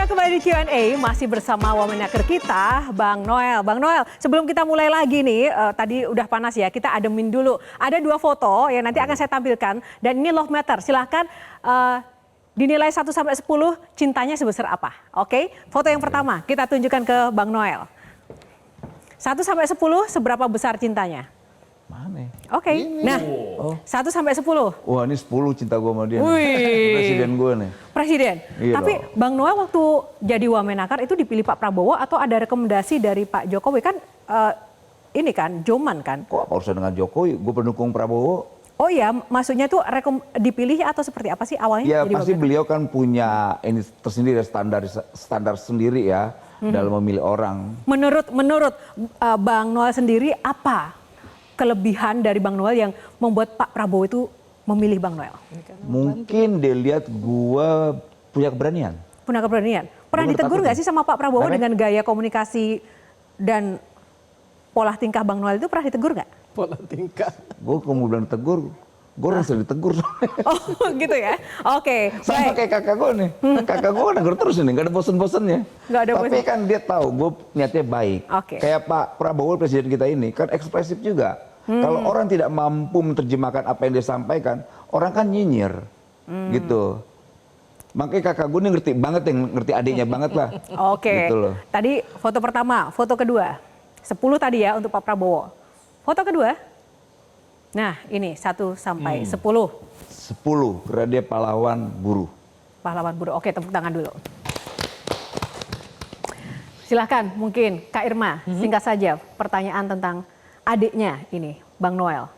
kembali di Q&A, masih bersama Wamenaker kita, Bang Noel. Bang Noel, sebelum kita mulai lagi nih, tadi udah panas ya, kita ademin dulu. Ada 2 foto yang nanti akan saya tampilkan, dan ini love meter. Silahkan dinilai 1 sampai 10, cintanya sebesar apa. Oke, foto yang pertama kita tunjukkan ke Bang Noel. 1 sampai 10, seberapa besar cintanya? Mana? Oke, nah 1 sampai 10. Wah, ini 10 cinta gue sama dia. Presiden gue nih. Presiden. Iya Tapi dong. Bang Noel waktu jadi Wamenakar itu dipilih Pak Prabowo atau ada rekomendasi dari Pak Jokowi kan? Ini kan Joman kan? Kok apa urusan dengan Jokowi? Gue pendukung Prabowo. Oh ya, maksudnya tuh dipilih atau seperti apa sih awalnya? Ya jadi pasti Wamenakar? beliau kan punya ini tersendiri standar sendiri ya dalam memilih orang. Menurut Bang Noel sendiri apa kelebihan dari Bang Noel yang membuat Pak Prabowo itu memilih Bang Noel? Mungkin dia lihat gue punya keberanian. Punya keberanian. Pernah Gua ditegur nggak takut sih sama Pak Prabowo Karena- dengan gaya komunikasi dan pola tingkah Bang Noel itu pernah ditegur nggak? Pola tingkah. Gue kalau mau bilang tegur, gue harus ditegur. Oh gitu ya. Oke. Sama Baik. kayak kakak gue nih. Kakak gue negur terus nih, gak ada bosen-bosennya. Nggak ada Tapi bosen. kan dia tahu gue niatnya baik. Oke. Kayak Pak Prabowo presiden kita ini kan ekspresif juga. Kalau orang tidak mampu menerjemahkan apa yang dia sampaikan, orang kan nyinyir. Gitu. Makanya kakak gue nih ngerti banget, yang ngerti adiknya banget lah. Oke. Gitu loh. Tadi foto pertama, foto kedua. 10 tadi ya untuk Pak Prabowo. Foto kedua. Nah, ini 1 sampai 10. 10, karena dia pahlawan buruh. Pahlawan buruh. Oke, tepuk tangan dulu. Silahkan mungkin Kak Irma, singkat saja pertanyaan tentang adiknya ini, Bang Noel.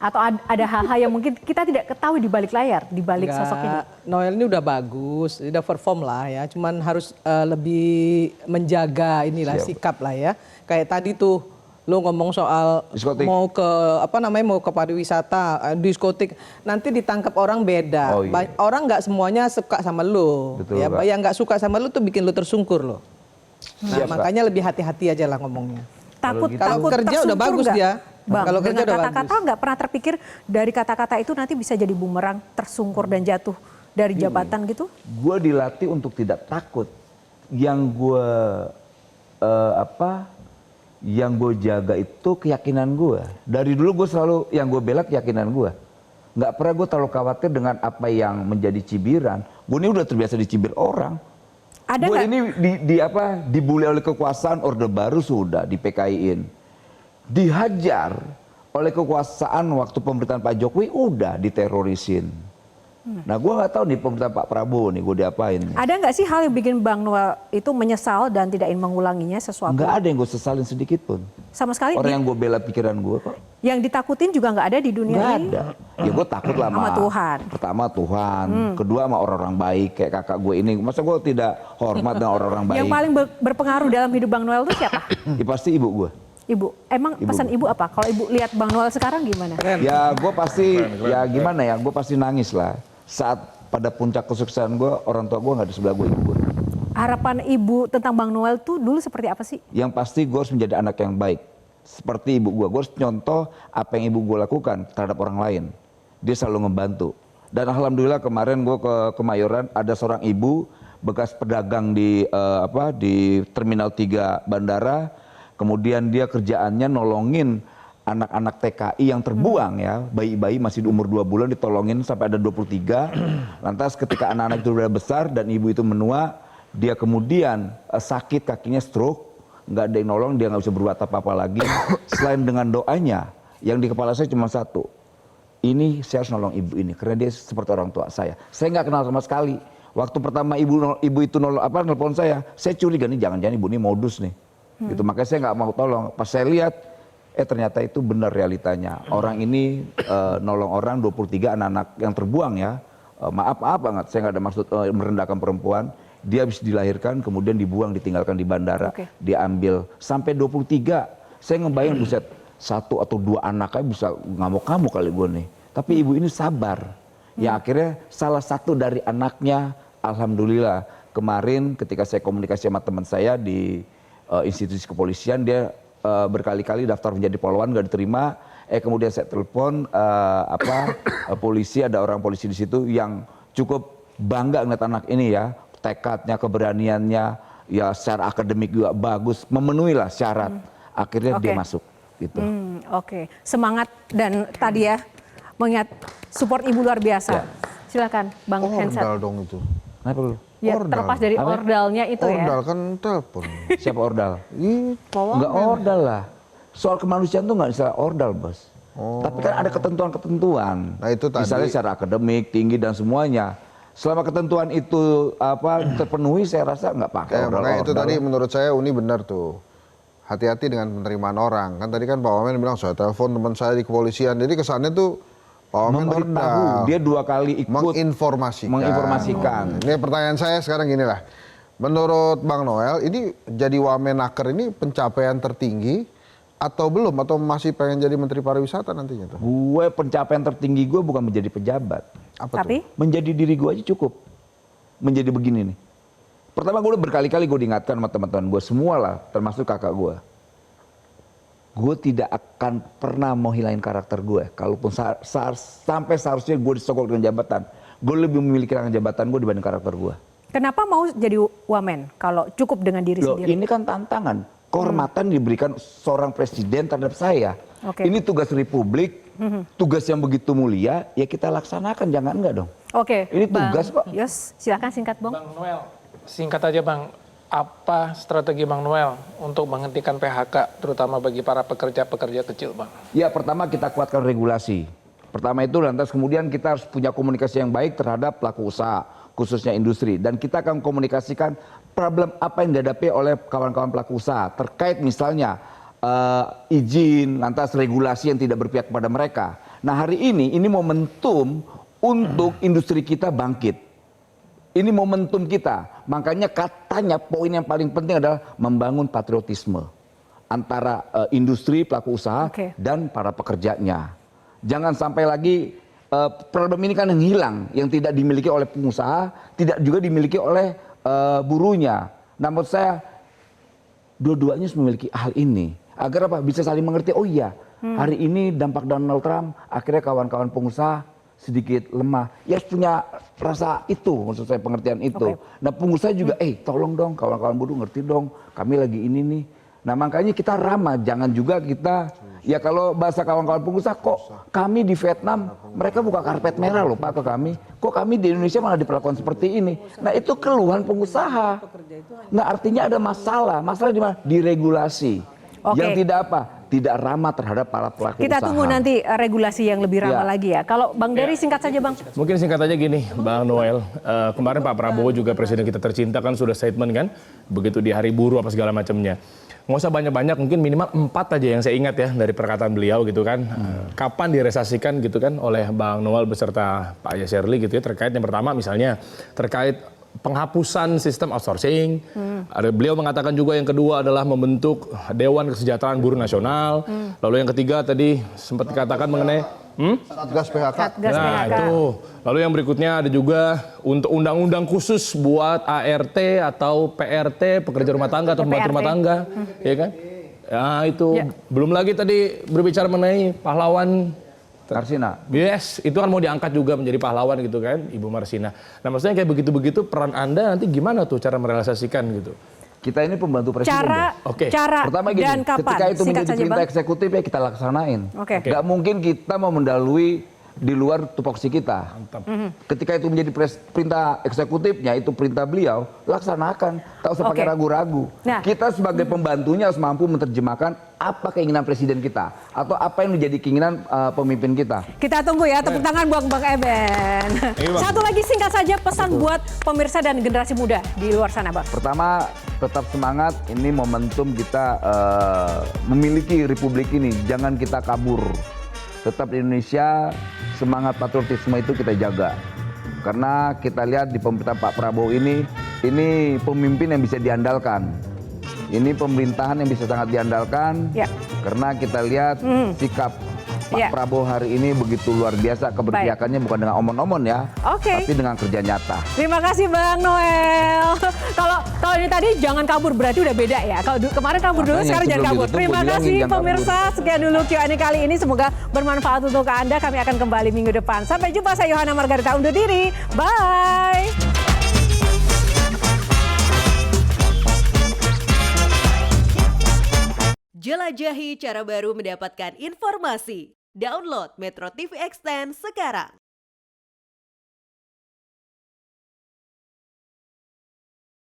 Atau ada hal-hal yang mungkin kita tidak ketahui di balik layar, di balik sosok ini. Noel ini udah bagus, udah perform lah ya. Cuman harus lebih menjaga inilah Siap. sikap lah ya. Kayak tadi tuh lo ngomong soal Diskotik. mau ke mau ke pariwisata, diskotik, nanti ditangkap orang beda. Oh, iya. Orang nggak semuanya suka sama lo. Betul, Ya, Kak. yang nggak suka sama lo tuh bikin lo tersungkur lo. Nah, Siap, Kak. makanya lebih hati-hati aja lah ngomongnya. Takut Kalau kerja udah tersungkur bagus nggak, dia. Bang, Kalau kerja dengan udah kata-kata nggak pernah terpikir dari kata-kata itu nanti bisa jadi bumerang, tersungkur dan jatuh dari jabatan gitu? Gue dilatih untuk tidak takut. Yang gue yang gue jaga itu keyakinan gue. Dari dulu gue selalu yang gue bela keyakinan gue. Nggak pernah gue terlalu khawatir dengan apa yang menjadi cibiran. Gue ini udah terbiasa dicibir orang. Ada Gue nggak? ini dibully oleh kekuasaan Orde Baru sudah di PKI-in. Dihajar oleh kekuasaan waktu pemerintahan Pak Jokowi udah diterorisin. Nah gue nggak tahu nih pemerintahan Pak Prabowo nih gue diapain nih. Ada nggak sih hal yang bikin Bang Noel itu menyesal dan tidak ingin mengulanginya sesuatu? Nggak ada yang gue sesalin sedikit pun. Sama sekali Orang yang gue bela pikiran gue kok. yang ditakutin juga nggak ada di dunia Nggak ini? ada. Ya gue takut lah Sama Tuhan. Pertama Tuhan. Kedua sama orang-orang baik kayak kakak gue ini. Masa gue tidak hormat dengan orang-orang baik. Yang paling berpengaruh dalam hidup Bang Noel itu siapa? Ya, pasti ibu gue. Ibu. Emang Ibu. pesan ibu apa? Kalau ibu lihat Bang Noel sekarang gimana? Ya gue pasti, ya gimana ya, gue pasti nangis lah. Saat pada puncak kesuksesan gue, orang tua gue nggak di sebelah gue, ibu gue. Harapan ibu tentang Bang Noel tuh dulu seperti apa sih? Yang pasti gue harus menjadi anak yang baik. Seperti ibu gue harus nyontoh apa yang ibu gue lakukan terhadap orang lain. Dia selalu ngebantu. Dan alhamdulillah kemarin gue ke Kemayoran, ada seorang ibu bekas pedagang di Terminal 3 Bandara. Kemudian dia kerjaannya nolongin anak-anak TKI yang terbuang ya, bayi-bayi masih di umur 2 bulan ditolongin sampai ada 23. Lantas ketika anak-anak itu udah besar dan ibu itu menua, dia kemudian sakit kakinya stroke, nggak ada yang nolong, dia nggak bisa berbuat apa-apa lagi. Selain dengan doanya, yang di kepala saya cuma satu, ini saya harus nolong ibu ini karena dia seperti orang tua saya. Saya nggak kenal sama sekali. Waktu pertama ibu itu nelpon saya curiga nih jangan-jangan ibu ini modus nih. Gitu, makanya saya nggak mau tolong. Pas saya lihat, ternyata itu benar realitanya. Orang ini nolong orang 23 anak-anak yang terbuang ya. Maaf banget, saya nggak ada maksud merendahkan perempuan. Dia habis dilahirkan, kemudian dibuang, ditinggalkan di bandara. Oke. Diambil sampai 23. Saya ngebayang buset, 1 atau 2 anaknya bisa ngamuk-ngamuk kali gue nih. Tapi ibu ini sabar. Ya akhirnya salah satu dari anaknya, alhamdulillah. Kemarin ketika saya komunikasi sama teman saya di institusi kepolisian, dia berkali-kali daftar menjadi polwan nggak diterima. Kemudian saya telepon polisi, ada orang polisi di situ yang cukup bangga ngeliat anak ini ya, tekadnya, keberaniannya, ya secara akademik juga bagus, memenuhi lah syarat. Akhirnya dia masuk gitu. Oke. Semangat dan tadi ya mengingat support ibu luar biasa. Ya. Silakan Bang Hensat. Ordal dong itu. Kenapa lu? Ya, Ordal. terlepas dari Apa? ordalnya itu ya. Ordal kan telepon. Siapa ordal? Ih, Pak Wamen. Enggak ordal lah. Soal kemanusiaan tuh nggak bisa ordal, Bos. Tapi kan ada ketentuan-ketentuan. Nah, itu tadi. Misalnya secara akademik, tinggi dan semuanya. Selama ketentuan itu terpenuhi, saya rasa nggak pakai ordal. Makanya itu tadi menurut saya Uni benar tuh. Hati-hati dengan penerimaan orang. Kan tadi kan Pak Wamen bilang, saya telepon teman saya di kepolisian. Jadi kesannya tuh Pak Wamen memberitahu, dia 2 kali ikut menginformasikan. Ini pertanyaan saya sekarang gini lah. Menurut Bang Noel, ini jadi Wamenaker ini pencapaian tertinggi atau belum? Atau masih pengen jadi Menteri Pariwisata nantinya tuh? Gue pencapaian tertinggi gue bukan menjadi pejabat. Apa Tapi tuh? Menjadi diri gue aja cukup. Menjadi begini nih. Pertama gue udah berkali-kali gue diingatkan sama teman-teman gue semua lah, termasuk kakak gue. Gue tidak akan pernah mau hilangin karakter gue. Kalaupun sampai seharusnya gue disogok dengan jabatan, gue lebih memiliki jabatan gue dibanding karakter gue. kenapa mau jadi wamen kalau cukup dengan diri Loh, sendiri? ini kan tantangan. Kehormatan diberikan seorang presiden terhadap saya. Oke. Ini tugas republik, tugas yang begitu mulia, ya kita laksanakan, jangan enggak dong. Oke, Ini Bang tugas kok. Yos, silakan singkat Bang. Bang Noel, singkat aja Bang, apa strategi Bang Noel untuk menghentikan PHK, terutama bagi para pekerja-pekerja kecil Bang? Ya pertama kita kuatkan regulasi. Pertama itu lantas kemudian kita harus punya komunikasi yang baik terhadap pelaku usaha, khususnya industri. Dan kita akan komunikasikan problem apa yang dihadapi oleh kawan-kawan pelaku usaha. Terkait misalnya izin, lantas regulasi yang tidak berpihak kepada mereka. Nah hari ini momentum untuk industri kita bangkit. Ini momentum kita. Makanya katanya poin yang paling penting adalah membangun patriotisme antara industri, pelaku usaha, dan para pekerjanya. Jangan sampai lagi problem ini kan yang hilang, yang tidak dimiliki oleh pengusaha, tidak juga dimiliki oleh buruhnya. Namun saya dua-duanya memiliki hal ini. Agar apa? Bisa saling mengerti, oh iya hari ini dampak Donald Trump, akhirnya kawan-kawan pengusaha sedikit lemah. Ya punya rasa itu, maksud saya pengertian itu. Nah pengusaha juga, tolong dong kawan-kawan buruh ngerti dong, kami lagi ini nih. Nah makanya kita ramah, jangan juga kita, ya kalau bahasa kawan-kawan pengusaha, kok kami di Vietnam, mereka buka karpet merah loh Pak ke kami. Kok kami di Indonesia malah diperlakukan seperti ini. Nah itu keluhan pengusaha. Nah artinya ada masalah di mana? Di regulasi. Yang tidak apa? Tidak ramah terhadap para pelaku usaha. Kita tunggu nanti regulasi yang lebih ramah lagi ya. Kalau Bang Dery singkat saja Bang. Mungkin singkat aja gini, Bang Noel. Kemarin Pak Prabowo juga presiden kita tercinta kan sudah statement kan, begitu di Hari Buruh apa segala macamnya. Nggak usah banyak-banyak, mungkin minimal 4 aja yang saya ingat ya dari perkataan beliau gitu kan. Kapan direalisasikan gitu kan oleh Bang Noel beserta Pak Yasserli gitu ya, terkait yang pertama misalnya terkait penghapusan sistem outsourcing. Beliau mengatakan juga yang kedua adalah membentuk Dewan Kesejahteraan Buruh Nasional. Lalu yang ketiga tadi sempat dikatakan mengenai Satgas PHK. nah itu. Lalu yang berikutnya ada juga untuk undang-undang khusus buat ART atau PRT, pekerja rumah tangga atau pembantu rumah tangga, ya kan? Ya itu. Belum lagi tadi berbicara mengenai pahlawan Marsina. Yes, itu kan mau diangkat juga menjadi pahlawan gitu kan, Ibu Marsina. Nah maksudnya kayak begitu-begitu peran Anda nanti gimana tuh cara merealisasikan gitu? Kita ini pembantu presiden. Cara Pertama gini, dan kapan? ketika itu Singkat menjadi saja, perintah Bang. eksekutif ya kita laksanain. Gak mungkin kita mau mendahului di luar tupoksi kita. Ketika itu menjadi perintah eksekutifnya, itu perintah beliau, laksanakan. Tak usah pakai ragu-ragu. Nah. Kita sebagai pembantunya harus mampu menerjemahkan apa keinginan presiden kita. Atau apa yang menjadi keinginan pemimpin kita. Kita tunggu ya, tepuk tangan buat Bang Eben. Satu lagi singkat saja pesan buat pemirsa dan generasi muda di luar sana Bang. Pertama, tetap semangat, ini momentum kita memiliki republik ini. Jangan kita kabur. Tetap di Indonesia, semangat patriotisme itu kita jaga. Karena kita lihat di pemerintah Pak Prabowo ini pemimpin yang bisa diandalkan. Ini pemerintahan yang bisa sangat diandalkan. Karena kita lihat sikap Pak Prabowo hari ini begitu luar biasa, keberpihakannya bukan dengan omon-omon ya, tapi dengan kerja nyata. Terima kasih Bang Noel. Kalau ini tadi jangan kabur berarti udah beda ya. Kalau kemarin kabur dulu, sekarang jangan kabur. Terima kasih pemirsa. Sekian dulu Q&A kali ini, semoga bermanfaat untuk Anda. Kami akan kembali minggu depan. Sampai jumpa, saya Yohana Margarita undur diri. Bye. Jelajahi cara baru mendapatkan informasi. Download Metro TV Extend sekarang.